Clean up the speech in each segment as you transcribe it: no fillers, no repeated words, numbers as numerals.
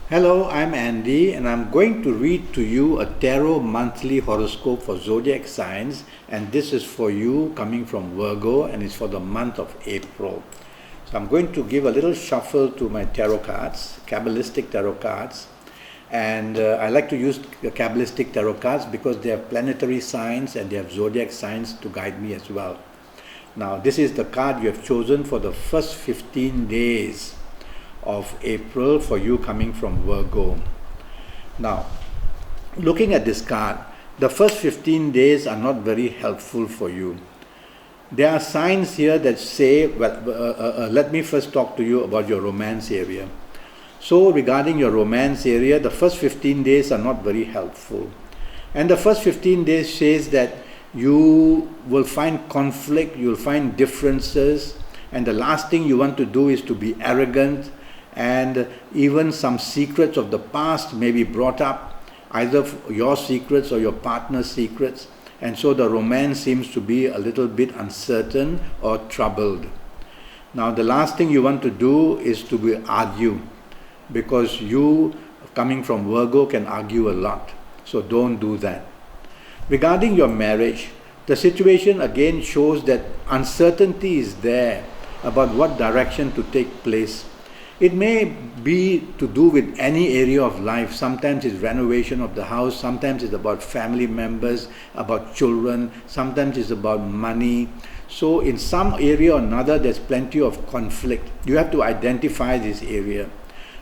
Hello, I'm Andy and I'm going to read to you a tarot monthly horoscope for Zodiac signs, and this is for you coming from Virgo and it's for the month of April. So I'm going to give a little shuffle to my tarot cards, Kabbalistic tarot cards, and I like to use the Kabbalistic tarot cards because they have planetary signs and they have Zodiac signs to guide me as well. Now this is the card you have chosen for the first 15 days of April for you coming from Virgo. Now, looking at this card, the first 15 days are not very helpful for you. There are signs here that say, let me first talk to you about your romance area. So regarding your romance area, the first 15 days are not very helpful. And the first 15 days says that you will find conflict, you'll find differences, and the last thing you want to do is to be arrogant, and even some secrets of the past may be brought up, either your secrets or your partner's secrets, and so the romance seems to be a little bit uncertain or troubled. Now the last thing you want to do is to argue, because you coming from Virgo can argue a lot, so don't do that. Regarding your marriage, the situation again shows that uncertainty is there about what direction to take place. It may be to do with any area of life. Sometimes it's renovation of the house, sometimes it's about family members, about children, sometimes it's about money. So in some area or another there's plenty of conflict. You have to identify this area.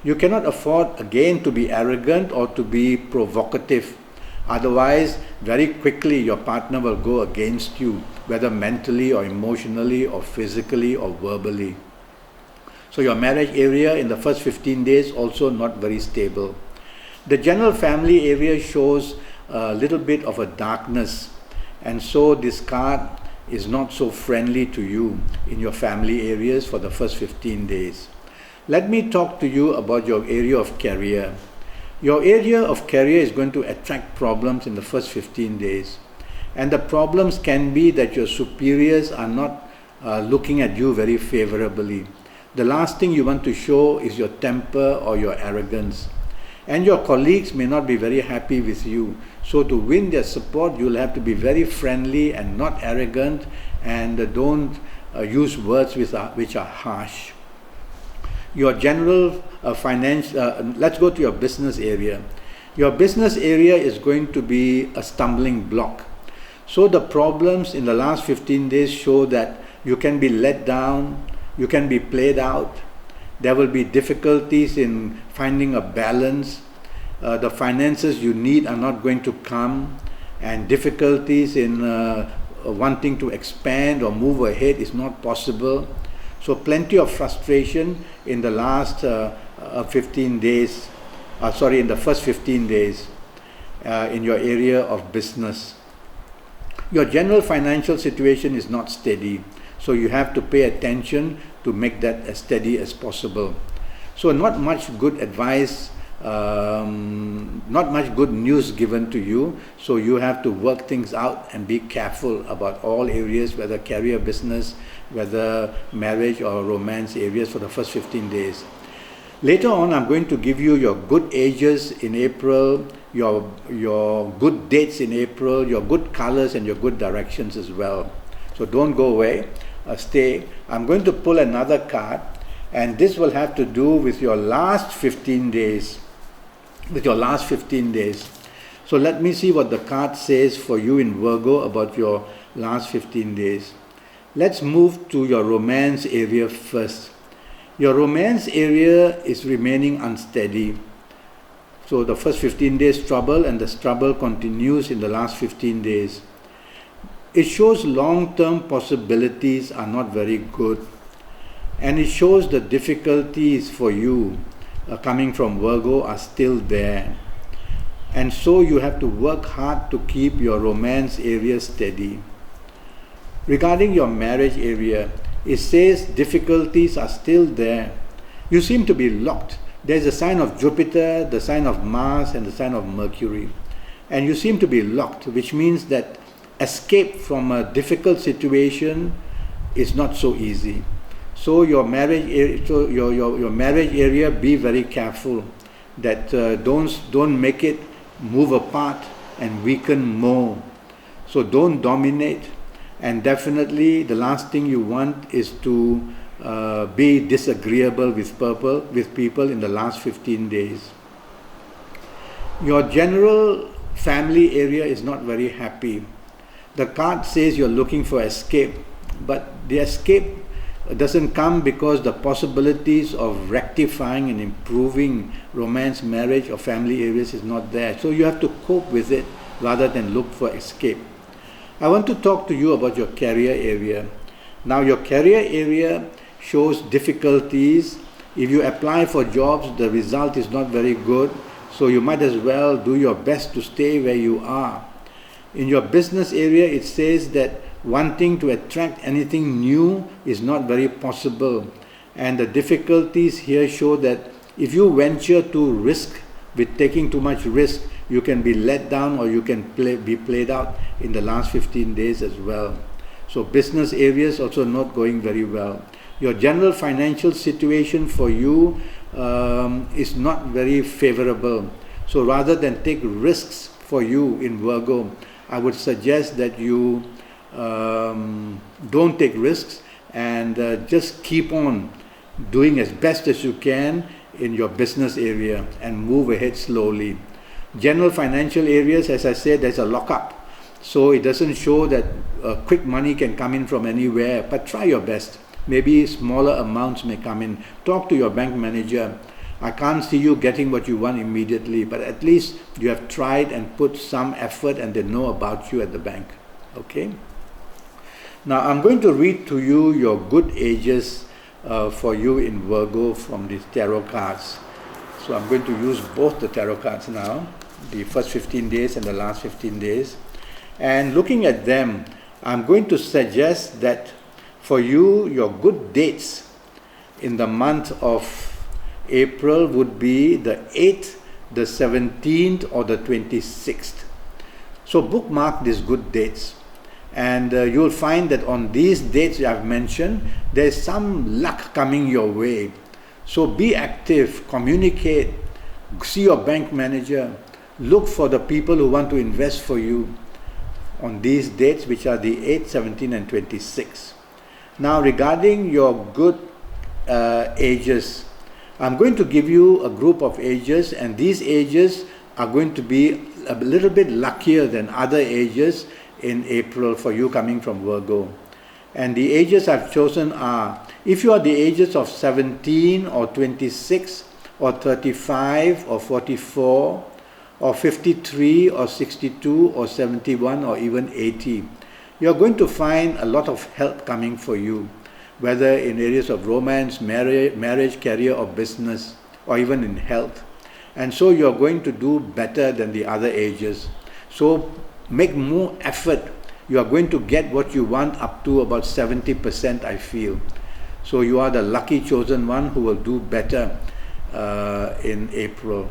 You cannot afford again to be arrogant or to be provocative. Otherwise, very quickly your partner will go against you, whether mentally or emotionally or physically or verbally. So your marriage area in the first 15 days also not very stable. The general family area shows a little bit of a darkness, and so this card is not so friendly to you in your family areas for the first 15 days. Let me talk to you about your area of career. Your area of career is going to attract problems in the first 15 days. And the problems can be that your superiors are not looking at you very favorably. The last thing you want to show is your temper or your arrogance. And your colleagues may not be very happy with you. So to win their support, you'll have to be very friendly and not arrogant, and don't use words which are harsh. Your general finance, let's go to your business area. Your business area is going to be a stumbling block. So the problems in the last 15 days show that you can be let down, you can be played out, there will be difficulties in finding a balance, the finances you need are not going to come, and difficulties in wanting to expand or move ahead is not possible. So plenty of frustration in the last 15 days, in the first 15 days in your area of business. Your general financial situation is not steady, so you have to pay attention to make that as steady as possible. So not much good advice, not much good news given to you, so you have to work things out and be careful about all areas, whether career, business, whether marriage or romance areas for the first 15 days. Later on, I'm going to give you your good ages in April, your good dates in April, your good colors and your good directions as well. So don't go away, stay. I'm going to pull another card, and this will have to do with your last 15 days. So let me see what the card says for you in Virgo about your last 15 days. Let's move to your romance area first. Your romance area is remaining unsteady. So the first 15 days trouble, and the trouble continues in the last 15 days. It shows long-term possibilities are not very good, and it shows the difficulties for you coming from Virgo are still there. And so you have to work hard to keep your romance area steady. Regarding your marriage area, it says difficulties are still there. You seem to be locked. There's a sign of Jupiter, the sign of Mars, and the sign of Mercury. And you seem to be locked, which means that escape from a difficult situation is not so easy. So your marriage area, be very careful. that don't make it move apart and weaken more. So don't dominate, and definitely the last thing you want is to be disagreeable with people in the last 15 days. Your general family area is not very happy. The card says you're looking for escape, but the escape doesn't come because the possibilities of rectifying and improving romance, marriage or family areas is not there. So you have to cope with it rather than look for escape. I want to talk to you about your career area. Now your career area shows difficulties. If you apply for jobs, the result is not very good, so you might as well do your best to stay where you are. In your business area, it says that wanting to attract anything new is not very possible, and the difficulties here show that if you venture to risk with taking too much risk, you can be let down or you can be played out in the last 15 days as well. So business areas also not going very well. Your general financial situation for you is not very favorable. So rather than take risks for you in Virgo, I would suggest that you don't take risks and just keep on doing as best as you can in your business area and move ahead slowly. General financial areas, as I said, there's a lockup, so it doesn't show that quick money can come in from anywhere, but try your best. Maybe smaller amounts may come in. Talk to your bank manager. I can't see you getting what you want immediately, but at least you have tried and put some effort and they know about you at the bank. Okay? Now I'm going to read to you your good ages for you in Virgo from these tarot cards. So I'm going to use both the tarot cards now, the first 15 days and the last 15 days. And looking at them, I'm going to suggest that for you, your good dates in the month of April would be the 8th, the 17th or the 26th. So bookmark these good dates, and you'll find that on these dates I've mentioned, there's some luck coming your way. So be active, communicate, see your bank manager, look for the people who want to invest for you on these dates, which are the 8th, 17th and 26th. Now regarding your good ages, I'm going to give you a group of ages, and these ages are going to be a little bit luckier than other ages in April for you coming from Virgo. And the ages I've chosen are, if you are the ages of 17 or 26 or 35 or 44 or 53 or 62 or 71 or even 80, you're going to find a lot of help coming for you, whether in areas of romance, marriage, career or business, or even in health. And so you're going to do better than the other ages. So make more effort. You are going to get what you want up to about 70%, I feel. So you are the lucky chosen one who will do better in April.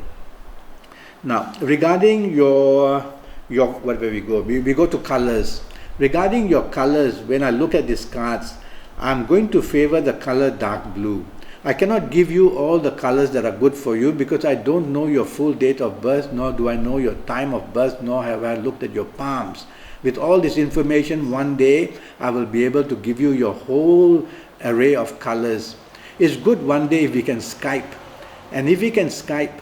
Now, regarding your where we go? We go to colors. Regarding your colors, when I look at these cards, I'm going to favor the color dark blue. I cannot give you all the colors that are good for you because I don't know your full date of birth, nor do I know your time of birth, nor have I looked at your palms. With all this information, one day I will be able to give you your whole array of colors. It's good one day if we can Skype. And if we can Skype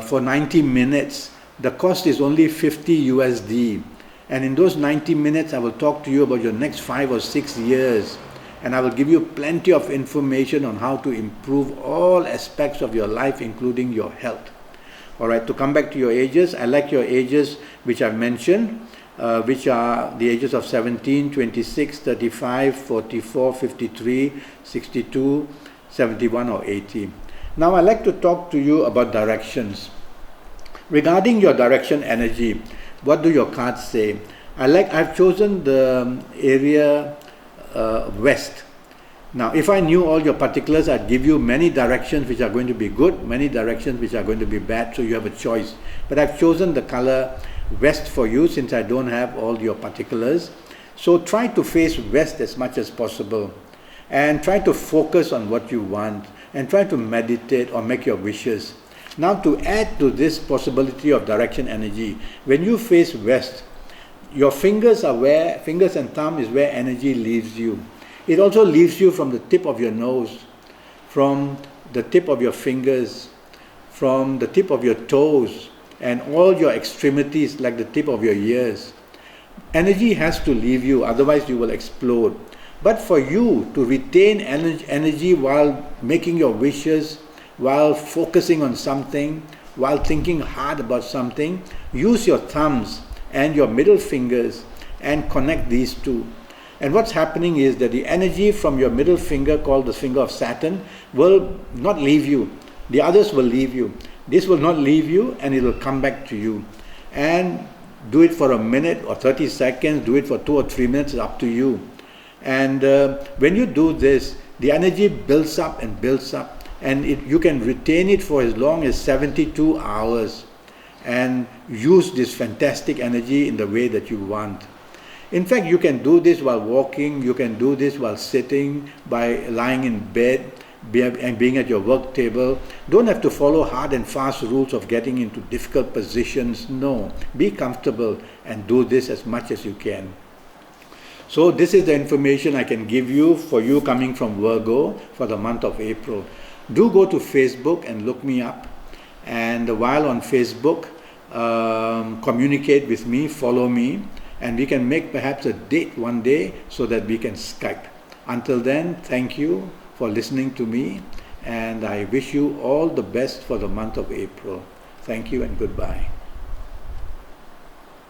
for 90 minutes, the cost is only 50 USD. And in those 90 minutes, I will talk to you about your next 5 or 6 years. And I will give you plenty of information on how to improve all aspects of your life, including your health. All right, to come back to your ages, I like your ages which I've mentioned, which are the ages of 17, 26, 35, 44, 53, 62, 71 or 80. Now I'd like to talk to you about directions. Regarding your direction energy, what do your cards say? I've chosen the area west. Now, if I knew all your particulars, I'd give you many directions which are going to be good, many directions which are going to be bad, so you have a choice. But I've chosen the color west for you since I don't have all your particulars. So try to face west as much as possible and try to focus on what you want. and try to meditate or make your wishes. Now, to add to this possibility of direction energy, when you face west, your fingers and thumb is where energy leaves you. It also leaves you from the tip of your nose, from the tip of your fingers, from the tip of your toes, and all your extremities like the tip of your ears. Energy has to leave you, otherwise you will explode. But for you to retain energy while making your wishes, while focusing on something, while thinking hard about something, use your thumbs and your middle fingers and connect these two. And what's happening is that the energy from your middle finger, called the finger of Saturn, will not leave you. The others will leave you. This will not leave you, and it will come back to you. And do it for a minute or 30 seconds, do it for 2 or 3 minutes, it's up to you. And when you do this, the energy builds up and builds up, and you can retain it for as long as 72 hours and use this fantastic energy in the way that you want. In fact, you can do this while walking, you can do this while sitting, by lying in bed, and being at your work table. Don't have to follow hard and fast rules of getting into difficult positions. No, be comfortable and do this as much as you can. So this is the information I can give you for you coming from Virgo for the month of April. Do go to Facebook and look me up, and while on Facebook, communicate with me, follow me, and we can make perhaps a date one day so that we can Skype. Until then, thank you for listening to me, and I wish you all the best for the month of April. Thank you and goodbye.